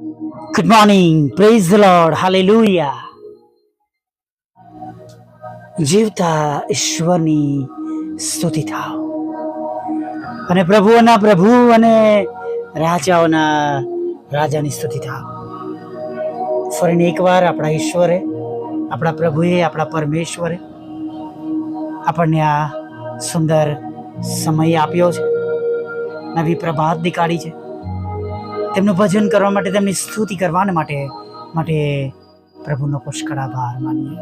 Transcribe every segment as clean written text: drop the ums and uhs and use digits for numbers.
Good morning, praise the lord, hallelujah. જીવતા ઈશ્વરની સ્તુતિ થાવ અને પ્રભુઓના પ્રભુ અને રાજાઓના રાજાની સ્તુતિ થાવ. ફરીને એકવાર આપણા ઈશ્વરે, આપણા પ્રભુએ, આપણા પરમેશ્વરે આપણને આ સુંદર સમય આપ્યો છે, નવી પ્રભાત નીકાળી છે. તેમનું ભજન કરવા માટે, તેમની સ્તુતિ કરવા માટે પ્રભુનો પુષ્કળ આભાર માનીએ.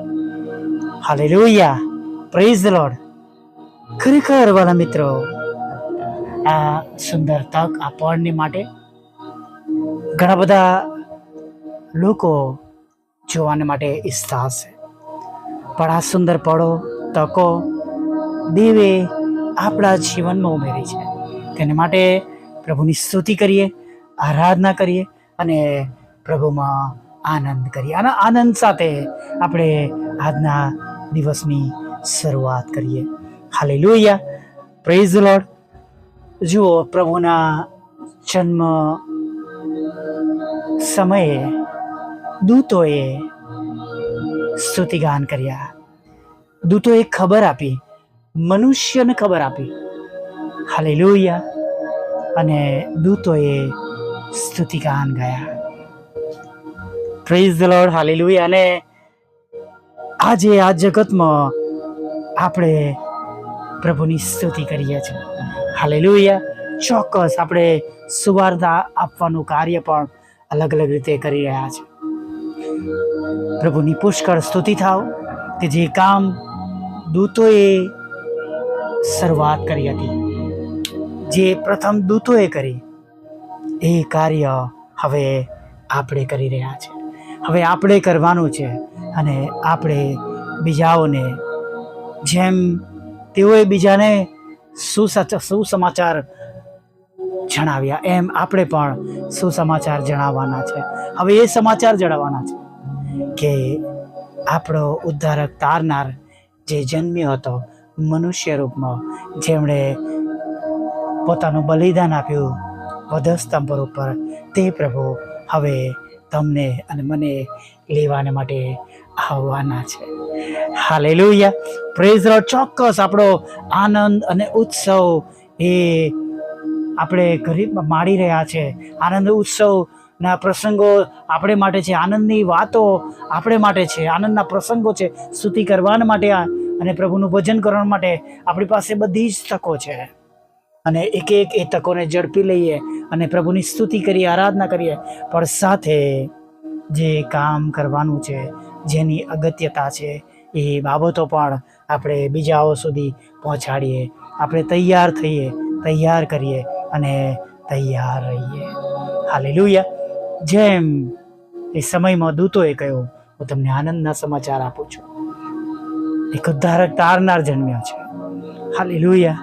Hallelujah, praise the lord. ખરેખર વાલા મિત્રો, આ સુંદર તક આપણને માટે ઘણા બધા લોકો જોવાને માટે ઈચ્છતા હશે, પણ આ સુંદર પળો, તકો દેવે આપણા જીવનમાં ઉમેરી છે. તેને માટે પ્રભુની સ્તુતિ કરીએ, આરાધના કરીએ અને પ્રભુમાં આનંદ કરીએ. અને આનંદ સાથે આપણે આજના દિવસની શરૂઆત કરીએ. Hallelujah, praise the lord. જુઓ, પ્રભુના જન્મ સમયે દૂતોએ સ્તુતિગાન કર્યા. દૂતોએ ખબર આપી, મનુષ્યને ખબર આપી. હાલેલુયા. અને દૂતોએ સ્તુતિગાન ગાયા. Praise the lord, hallelujah. અને આજે આ જગતમાં આપણે પ્રભુની સ્તુતિ કરીએ છીએ. હાલેલુયા. ચોક્કસ આપણે સુવાર્તા આપવાનું કાર્ય પણ અલગ અલગ રીતે કરી રહ્યા છે. પ્રભુની પુષ્કળ સ્તુતિ થાવ કે જે કામ દૂતોએ શરૂઆત કરી હતી, જે પ્રથમ દૂતોએ કરી, એ કાર્ય હવે આપણે કરી રહ્યા છે. હવે આપણે કરવાનું છે. અને આપણે બીજાઓને, જેમ તેઓએ બીજાને સુસમાચાર જણાવ્યા, એમ આપણે પણ સુસમાચાર જણાવવાના છે. હવે એ સમાચાર જણાવવાના છે કે આપણો ઉદ્ધારક તારનાર જે જન્મ્યો હતો મનુષ્ય રૂપમાં, જેમણે પોતાનું બલિદાન આપ્યું વધસ્તંભ ઉપર, તે પ્રભુ હવે તમને અને મને લેવાને માટે આવવાના છે. Hallelujah, praise the lord. ચોક્કસ આપણો આનંદ અને ઉત્સવ એ આપણે માણી રહ્યા છે. આનંદ ઉત્સવના પ્રસંગો આપણે માટે છે, આનંદની વાતો આપણે માટે છે, આનંદના પ્રસંગો છે. સ્તુતિ કરવા માટે અને પ્રભુનું ભજન કરવા માટે આપણી પાસે બધી જ તકો છે. અને એક એક એ તકોને ઝડપી લઈએ અને પ્રભુની સ્તુતિ કરીએ, આરાધના કરીએ. પણ સાથે જે કામ કરવાનું છે, જેની અગત્યતા છે, એ બાબતો પણ આપણે બીજાઓ સુધી પહોંચાડીએ. આપણે તૈયાર થઈએ, તૈયાર કરીએ અને તૈયાર રહીએ. હાલેલુયા. જેમ એ સમયમાં દૂતોએ કહ્યું, હું તમને આનંદના સમાચાર આપું છું. એક ઉદ્ધારક તારનાર જન્મ્યો છે. Hallelujah,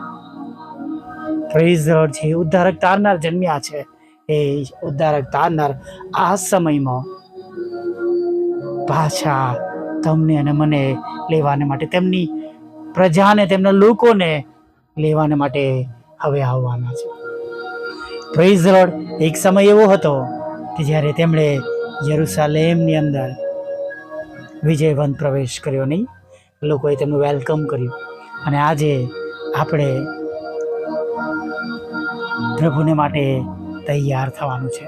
praise the lord. જે ઉદ્ધારક તારનાર જન્મ્યા છે, એ ઉદ્ધારક તારનાર આ સમયમાં પાછા તમને અને મને લેવાને માટે, તેમની પ્રજાને, તેમના લોકોને લેવાને માટે હવે આવવાના છે. Praise the lord. એક સમય એવો હતો કે જ્યારે તેમણે યરુશલેમની અંદર વિજયવંત પ્રવેશ કર્યો. નહીં, લોકોએ તેમનું વેલકમ કર્યું. અને આજે આપણે પ્રભુને માટે તૈયાર થવાનું છે,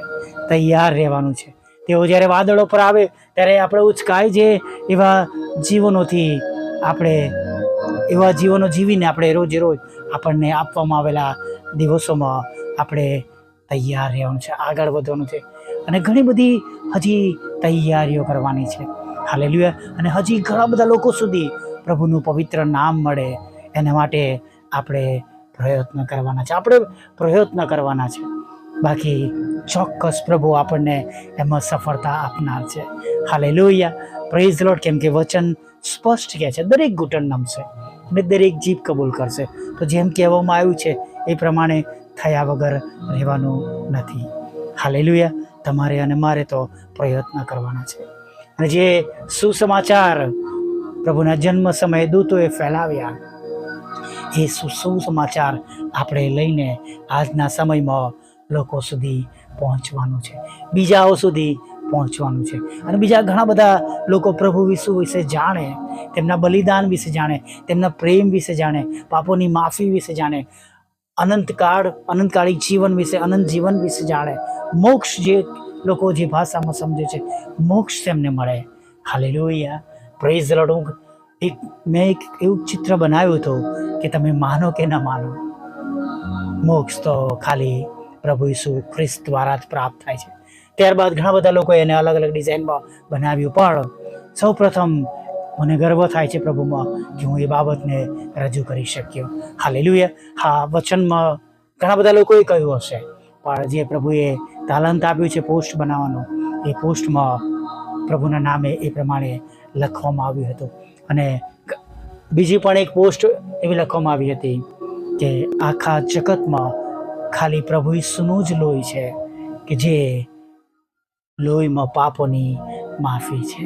તૈયાર રહેવાનું છે. તેઓ જ્યારે વાદળો પર આવે ત્યારે આપણે ઉચકાય જે એવા જીવનોથી, આપણે એવા જીવનો જીવીને આપણે રોજે રોજ આપણને આપવામાં આવેલા દિવસોમાં આપણે તૈયાર રહેવાનું છે, આગળ વધવાનું છે. અને ઘણી બધી હજી તૈયારીઓ કરવાની છે. હાલેલુયા. અને હજી ઘણા બધા લોકો સુધી પ્રભુનું પવિત્ર નામ મળે, એના માટે આપણે પ્રયત્ન કરવાના છે. આપણે પ્રયત્ન કરવાના છે. બાકી ચોક્કસ પ્રભુ આપણને એમાં સફળતા આપનાર છે. Hallelujah, praise the lord. કેમ કે વચન સ્પષ્ટ કહે છે, દરેક ઘૂંટણ નમશે અને દરેક જીભ કબૂલ કરશે. તો જેમ કહેવામાં આવ્યું છે એ પ્રમાણે થયા વગર રહેવાનું નથી. હાલેલુયા. તમારે અને મારે તો પ્રયત્ન કરવાના છે. અને જે સુસમાચાર પ્રભુના જન્મ સમયે દૂતોએ ફેલાવ્યા, એ સુસમાચાર આપણે લઈને આજના સમયમાં લોકો સુધી પહોંચવાનું છે, બીજાઓ સુધી પહોંચવાનું છે. અને બીજા ઘણા બધા લોકો પ્રભુ ઈસુ વિશે જાણે, તેમના બલિદાન વિશે જાણે, તેમના પ્રેમ વિશે જાણે, પાપોની માફી વિશે જાણે, અનંતકાળી જીવન વિશે, અનંત જીવન વિશે જાણે, મોક્ષ જે લોકો જે ભાષામાં સમજે છે, મોક્ષ તેમને મળે. Hallelujah, praise the lord. મેં એક એવું ચિત્ર બનાવ્યું હતું કે તમે માનો કે ન માનો, મોક્ષ તો ખાલી પ્રભુ ઈસુ ખ્રિસ્ત દ્વારા જ પ્રાપ્ત થાય છે. ત્યારબાદ ઘણા બધા લોકો એને અલગ અલગ ડિઝાઇનમાં બનાવ્યું, પણ સૌ પ્રથમ મને ગર્વ થાય છે પ્રભુમાં કે હું એ બાબતને રજૂ કરી શક્યો. હાલેલુયા. હા, વચનમાં ઘણા બધા લોકોએ કહ્યું હશે, પણ જે પ્રભુએ તાલંત આપ્યું છે પોસ્ટ બનાવવાનું, એ પોસ્ટમાં પ્રભુના નામે એ પ્રમાણે લખવામાં આવ્યું હતું. અને બીજી પણ એક પોસ્ટ એવી લખવામાં આવી હતી કે આખા જગતમાં ખાલી પ્રભુ ઈસુનું જ લોહી છે કે જે લોહીમાં પાપોની માફી છે.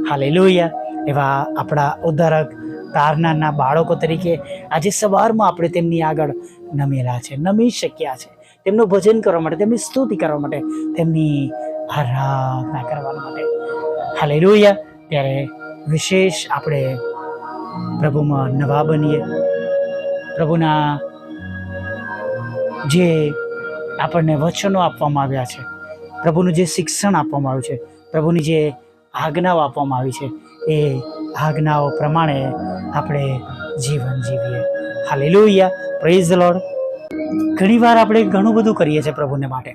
હાલેલુયા. એવા આપણા ઉદ્ધારક તારનારના બાળકો તરીકે આજે સવારમાં આપણે તેમની આગળ નમેલા છે, નમી શક્યા છે, તેમનું ભજન કરવા માટે, તેમની સ્તુતિ કરવા માટે, તેમની આરાધના કરવા માટે. હાલેલુયા. ત્યારે વિશેષ આપણે પ્રભુમાં નવા બનીએ, પ્રભુના જે આપણને વચનો આપવામાં આવ્યા છે, પ્રભુનું જે શિક્ષણ આપવામાં આવ્યું છે, પ્રભુની જે આજ્ઞાઓ આપવામાં આવી છે, એ આજ્ઞાઓ પ્રમાણે આપણે જીવન જીવીએ. Hallelujah, praise the lord. ઘણીવાર આપણે ઘણું બધું કરીએ છીએ પ્રભુને માટે.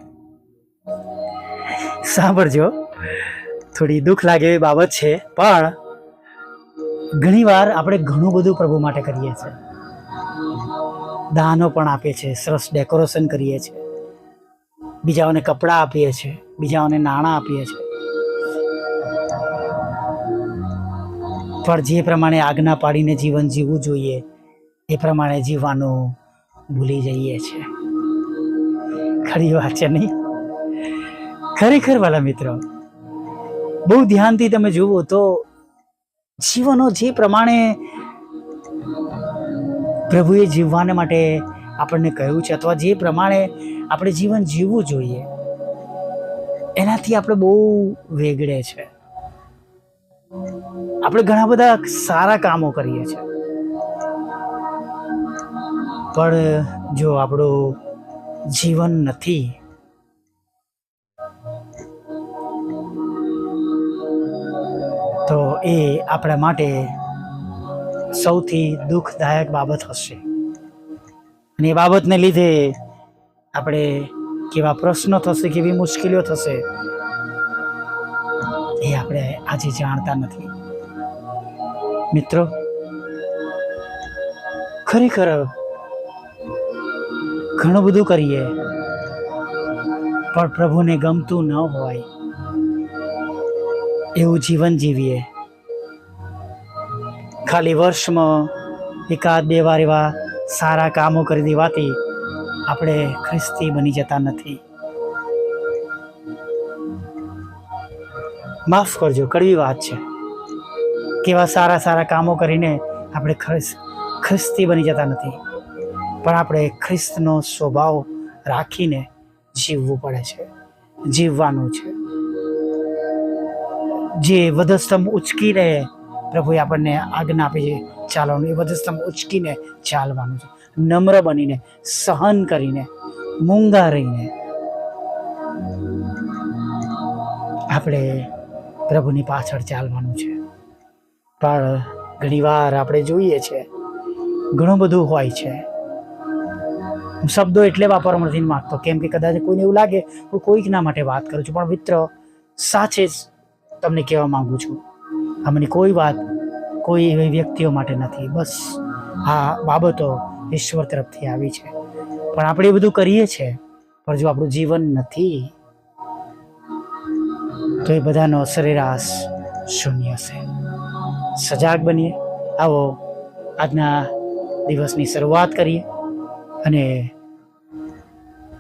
સાંભળજો, થોડી દુઃખ લાગે એવી બાબત છે, પણ ઘણીવાર આપણે ઘણું બધું પ્રભુ માટે કરીએ છીએ. દાનો પણ આપીએ છીએ, સરસ ડેકોરેશન કરીએ છીએ, બીજાઓને કપડાં આપીએ છીએ, બીજાઓને નાણાં આપીએ છીએ, પણ જે પ્રમાણે આજ્ઞા પાડીને જીવન જીવવું જોઈએ એ પ્રમાણે જીવવાનું ભૂલી જઈએ છીએ. ખરી વાત છે નહીં? ખરેખર વાલા મિત્રો, બહુ ધ્યાનથી તમે જુઓ તો જીવનો જે પ્રમાણે પ્રભુએ જીવવાને માટે આપણને કહ્યું છે, અથવા જે પ્રમાણે આપણે જીવન જીવવું જોઈએ, એનાથી આપણે બહુ વેગળે છે. આપણે ઘણા બધા સારા કામો કરીએ છીએ, પણ જો આપણું જીવન નથી, તો એ આપણા માટે સૌથી દુઃખદાયક બાબત હશે. અને એ બાબતને લીધે આપણે કેવા પ્રશ્નો થશે, કેવી મુશ્કેલીઓ થશે, એ આપણે આજે જાણતા નથી. મિત્રો, ખરેખર ઘણું બધું કરીએ પણ પ્રભુને ગમતું ન હોય એવું જીવન જીવીએ. ખાલી વર્ષમાં એકાદ બે વાર એવા સારા કામો કરી દેવાથી આપણે ખ્રિસ્તી બની જતા નથી. માફ કરજો, કડવી વાત છે. કેવા સારા સારા કામો કરીને આપણે ખ્રિસ્તી બની જતા નથી, પણ આપણે ખ્રિસ્તનો સ્વભાવ રાખીને જીવવું પડે છે, જીવવાનું છે. જે વધસ્તંભ ઉચકીને પ્રભુએ આપણને આજ્ઞા આપી છે ચાલવાનું, એ વધસ્તંભ ઉચકીને ચાલવાનું છે. નમ્ર બનીને, સહન કરીને, મૂંગા રહીને આપણે પ્રભુની પાછળ ચાલવાનું છે. પણ ઘણીવાર આપણે જોઈએ છે ઘણું બધું હોય છે. હું શબ્દો એટલે વાપરવા નથી માગતો, કેમ કે કદાચ કોઈને એવું લાગે હું કોઈકના માટે વાત કરું છું, પણ મિત્ર, સાચે જ તમને કહેવા માંગુ છું, આમાંની કોઈ વાત કોઈ એવી વ્યક્તિઓ માટે નથી. બસ આ બાબતો ઈશ્વર તરફથી આવી છે. પણ આપણે એ બધું કરીએ છીએ, પણ જો આપણું જીવન નથી તો એ બધાનો સરેરાશ શૂન્ય છે. સજાગ બનીએ. આવો આજના દિવસની શરૂઆત કરીએ અને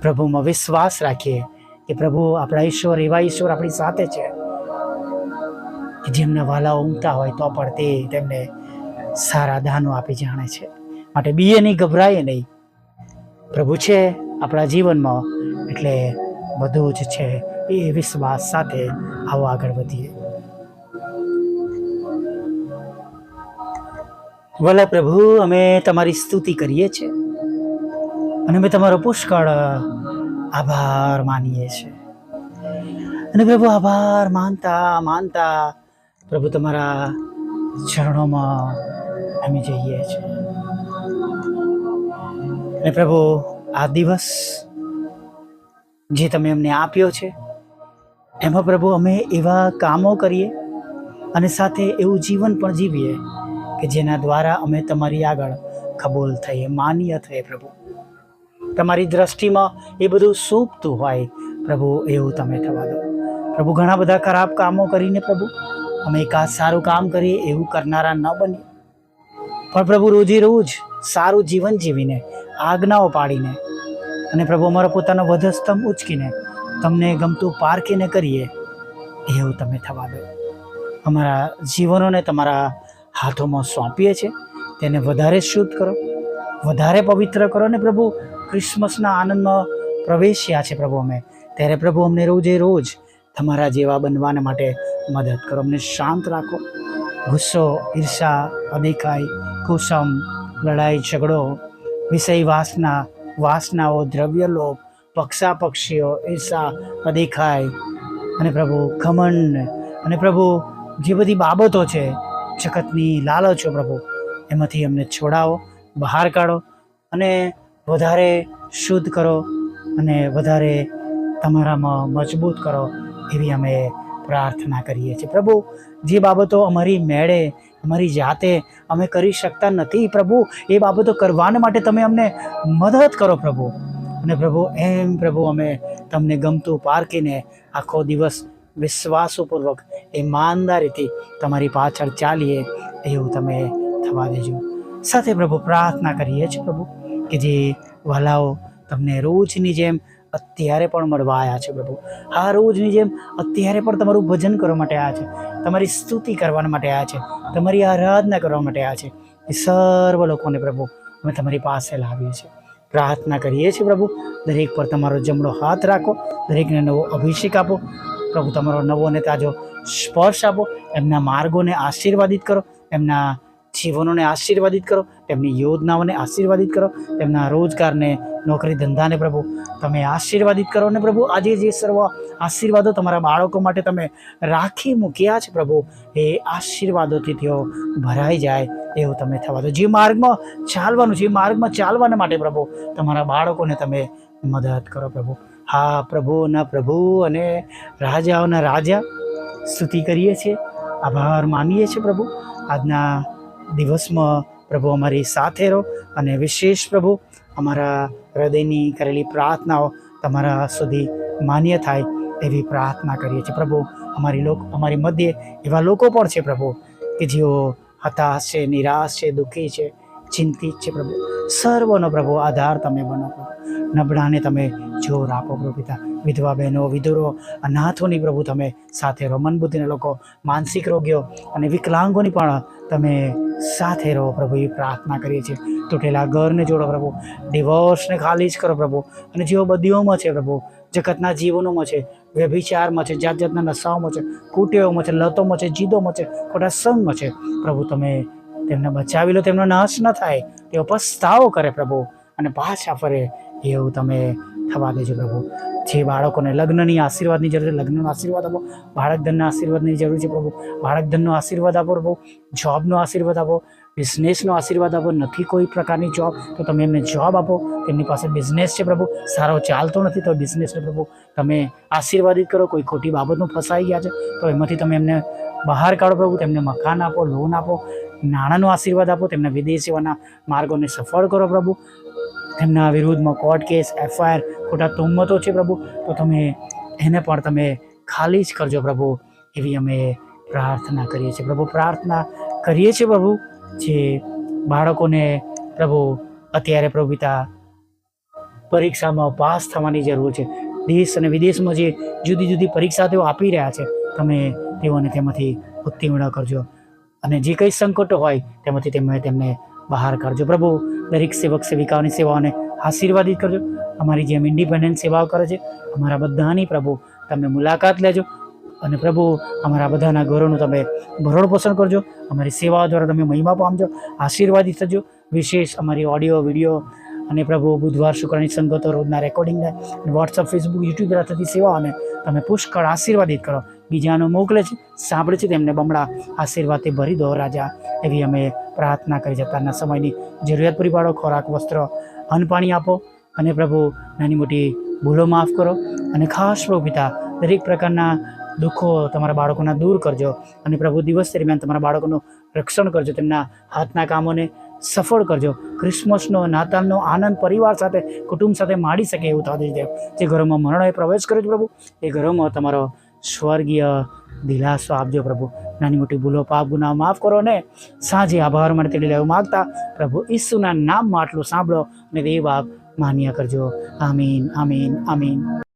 પ્રભુમાં વિશ્વાસ રાખીએ કે પ્રભુ આપણા ઈશ્વર, એવા ઈશ્વર આપણી સાથે છે કે જેમના વાલા ઊંઘતા હોય તો પણ તે તેમને સારા દાનો આપી જાણે છે. માટે બીએ નહીં, ગભરાઈએ નહીં. પ્રભુ છે આપણા જીવનમાં, એટલે બધું જ છે એ વિશ્વાસ સાથે આવો આગળ વધીએ. ભલા પ્રભુ, અમે તમારી સ્તુતિ કરીએ છીએ અને અમે તમારો પુષ્કળ આભાર માનીએ છીએ. અને પ્રભુ, આભાર માનતા માનતા પ્રભુ તમારા ચરણોમાં અમે જઈએ છીએ. અને પ્રભુ, આ દિવસ જે તમે અમને આપ્યો છે એમાં પ્રભુ અમે એવા કામો કરીએ અને સાથે એવું જીવન પણ જીવીએ કે જેના દ્વારા અમે તમારી આગળ કબૂલ થઈએ, માન્ય થઈએ. પ્રભુ, તમારી દ્રષ્ટિમાં એ બધું શોભતું હોય પ્રભુ, એવું તમે થવા દો. પ્રભુ, ઘણા બધા ખરાબ કામો કરીને પ્રભુ અમે એકાદ સારું કામ કરીએ એવું કરનારા ન બનીએ, પણ પ્રભુ રોજે રોજ સારું જીવન જીવીને, આજ્ઞાઓ પાડીને અને પ્રભુ અમારો પોતાનો વધસ્તંભ ઉચકીને તમને ગમતું પારખીને કરીએ એવું તમે થવા દો. અમારા જીવનોને તમારા હાથોમાં સોંપીએ છીએ. તેને વધારે શુદ્ધ કરો, વધારે પવિત્ર કરો. ને પ્રભુ, ક્રિસમસના આનંદમાં પ્રવેશ્યા છે પ્રભુ અમે, ત્યારે પ્રભુ અમને રોજે રોજ તમારા જેવા બનવાને માટે મદદ કરો. અમને શાંત રાખો. ગુસ્સો, ઈર્ષા, અદેખાઈ, કુસમ, લડાઈ, ઝઘડો, વિષય વાસનાઓ, દ્રવ્ય લોભ, પક્ષાપક્ષીઓ, ઈર્ષા, અદેખાઈ અને પ્રભુ ઘમંડ અને પ્રભુ જે બધી બાબતો છે જગતની લાલચો પ્રભુ, એમાંથી અમને છોડાવો, બહાર કાઢો અને વધારે શુદ્ધ કરો અને વધારે તમારામાં મજબૂત કરો એવી અમે પ્રાર્થના કરીએ છીએ. પ્રભુ, જે બાબતો અમારી મેળે, અમારી જાતે અમે કરી શકતા નથી પ્રભુ, એ બાબતો કરવાને માટે તમે અમને મદદ કરો પ્રભુ. અને પ્રભુ, એમ પ્રભુ અમે તમને ગમતું પારખીને આખો દિવસ વિશ્વાસપૂર્વક ઈમાનદારીથી તમારી પાછળ ચાલીએ એવું તમે થવા દેજો. સાથે પ્રભુ પ્રાર્થના કરીએ છીએ પ્રભુ કે જે વહાલાઓ તમને રોજની જેમ અત્યારે પણ મળવા આવ્યા છે પ્રભુ, આ રોજની જેમ અત્યારે પણ તમારું ભજન કરવા માટે આવ્યા છે, તમારી સ્તુતિ કરવા માટે આવ્યા છે, તમારી આરાધના કરવા માટે આવ્યા છે, એ સર્વ લોકોને પ્રભુ અમે તમારી પાસે લાવીએ છીએ. પ્રાર્થના કરીએ છીએ પ્રભુ, દરેક પર તમારો જમણો હાથ રાખો, દરેકને નવો અભિષેક આપો પ્રભુ, તમારો નવો અને તાજો સ્પર્શ આપો, એમના માર્ગોને આશીર્વાદિત કરો, એમના જીવનોને આશીર્વાદિત કરો, તેમની યોજનાઓને આશીર્વાદિત કરો, તેમના રોજગારને, નોકરી ધંધાને પ્રભુ તમે આશીર્વાદિત કરો. અને પ્રભુ, આજે જે સર્વ આશીર્વાદો તમારા બાળકો માટે તમે રાખી મૂક્યા છે પ્રભુ, એ આશીર્વાદોથી તેઓ ભરાઈ જાય એવું તમે થવા દો. જે માર્ગમાં ચાલવાનું છે એ માર્ગમાં ચાલવાના માટે પ્રભુ તમારા બાળકોને તમે મદદ કરો પ્રભુ. હા પ્રભુના પ્રભુ અને રાજાઓના રાજા સ્તુતિ કરીએ છીએ, આભાર માનીએ છીએ પ્રભુ. આજના દિવસમાં પ્રભુ અમારી સાથે રહો અને વિશેષ પ્રભુ અમારા હૃદયની કરેલી પ્રાર્થનાઓ તમારા સુધી માન્ય થાય એવી પ્રાર્થના કરીએ છીએ પ્રભુ. અમારી મધ્યે એવા લોકો પણ છે પ્રભુ કે જેઓ હતાશ છે, નિરાશ છે, દુઃખી છે, ચિંતિત છે પ્રભુ. સર્વનો પ્રભુ આધાર તમે બનો પ્રભુ, નબળાને તમે જોર આપો પ્રભુ પિતા. વિધવા બહેનો, વિધુરો, અનાથોની પ્રભુ તમે સાથે રહો. મનબુદ્ધિના લોકો, માનસિક રોગીઓ અને વિકલાંગોની પણ તમે સાથે રહો પ્રભુ, એ પ્રાર્થના કરીએ છીએ. તૂટેલા ઘરને જોડો પ્રભુ, ડિવોર્સને ખાલી જ કરો પ્રભુ. અને જેઓ બદીઓમાં છે પ્રભુ, જગતના જીવનોમાં છે, વ્યભિચારમાં છે, જાત જાતના નશાઓમાં છે, કુટેવોમાં છે, લતોમાં છે, જીદોમાં છે, ખોટા સંગમાં છે પ્રભુ, તમે તેમને બચાવી લો, તેમનો નાશ ન થાય, તેઓ પસ્તાવો કરે પ્રભુ અને પાછા ફરે એવું તમે થવા દેજો પ્રભુ. જે બાળકોને લગ્નની આશીર્વાદની જરૂર છે, લગ્નનો આશીર્વાદ આપો. બાળક ધનના આશીર્વાદની જરૂર છે પ્રભુ, બાળક ધનનો આશીર્વાદ આપો પ્રભુ. જોબનો આશીર્વાદ આપો, બિઝનેસનો આશીર્વાદ આપો. નથી કોઈ પ્રકારની જોબ તો તમે એમને જોબ આપો. તેમની પાસે બિઝનેસ છે પ્રભુ, સારો ચાલતો નથી તો બિઝનેસને પ્રભુ તમે આશીર્વાદિત કરો. કોઈ ખોટી બાબતમાં ફસાઈ ગયા છે તો એમાંથી તમે એમને બહાર કાઢો પ્રભુ. તેમને મકાન આપો, લોન આપો, નાણાંનો આશીર્વાદ આપો. તેમના વિદેશ સેવાના માર્ગોને સફળ કરો પ્રભુ. તેમના વિરુદ્ધમાં કોર્ટ કેસ, FIR, ખોટા તુમ્મતો છે પ્રભુ, તો તમે એને પણ તમે ખાલી જ કરજો પ્રભુ, એવી અમે પ્રાર્થના કરીએ છીએ પ્રભુ. પ્રાર્થના કરીએ છીએ પ્રભુ જે બાળકોને પ્રભુ અત્યારે પ્રભુ પિતા પરીક્ષામાં પાસ થવાની જરૂર છે. દેશ અને વિદેશમાં જે જુદી જુદી પરીક્ષા તેઓ આપી રહ્યા છે, તમે તેઓને તેમાંથી ઉત્તીર્ણ કરજો અને જે કંઈ સંકટો હોય તેમાંથી તેમને બહાર કાઢજો પ્રભુ. દરેક સેવક સેવિકાઓની સેવાઓને આશીર્વાદિત કરજો. અમારી જેમ ઇન્ડિપેન્ડન્ટ સેવાઓ કરે છે અમારા બધાની પ્રભુ તમે મુલાકાત લેજો અને પ્રભુ અમારા બધાના ઘરોનું તમે ભરણ પોષણ કરજો. અમારી સેવાઓ દ્વારા તમે મહિમા પામજો, આશીર્વાદિત થજો. વિશેષ અમારી ઓડિયો વિડીયો અને પ્રભુ બુધવાર શુક્રની સંગતો રોજના રેકોર્ડિંગને વોટ્સઅપ ફેસબુક યુટ્યુબ દ્વારા થતી સેવાઓને તમે પુષ્કળ આશીર્વાદિત કરો. બીજાનો મોકલે છે, સાંભળે છે, તેમને બમણા આશીર્વાદથી ભરી દો રાજા. એવી અમે પ્રાર્થના કરી જતાના સમયની જરૂરિયાત પૂરી પાડો. ખોરાક, વસ્ત્ર, અન્ન પાણી આપો અને પ્રભુ નાની મોટી ભૂલો માફ કરો અને ખાસ પ્રભુ પિતા દરેક પ્રકારના દુઃખો તમારા બાળકોના દૂર કરજો અને પ્રભુ દિવસ દરમિયાન તમારા બાળકોનું રક્ષણ કરજો, તેમના હાથના કામોને સફળ કરજો. ક્રિસમસનો, નાતાલનો આનંદ પરિવાર સાથે, કુટુંબ સાથે માણી શકે એવું થતું છે. જે ઘરોમાં મરણોએ પ્રવેશ કર્યો છે પ્રભુ, એ ઘરોમાં તમારો સ્વર્ગીય દિલાસો આપજો પ્રભુ. નાની મોટી ભૂલો, પાપ, ગુનાહ માફ કરો ને સાંજે આભાર માટે તેડી લેવું માગતા પ્રભુ ઈસુના નામમાં આટલું સાંભળો અને એ બાપ માન્ય કરજો. આમીન, આમીન, આમીન.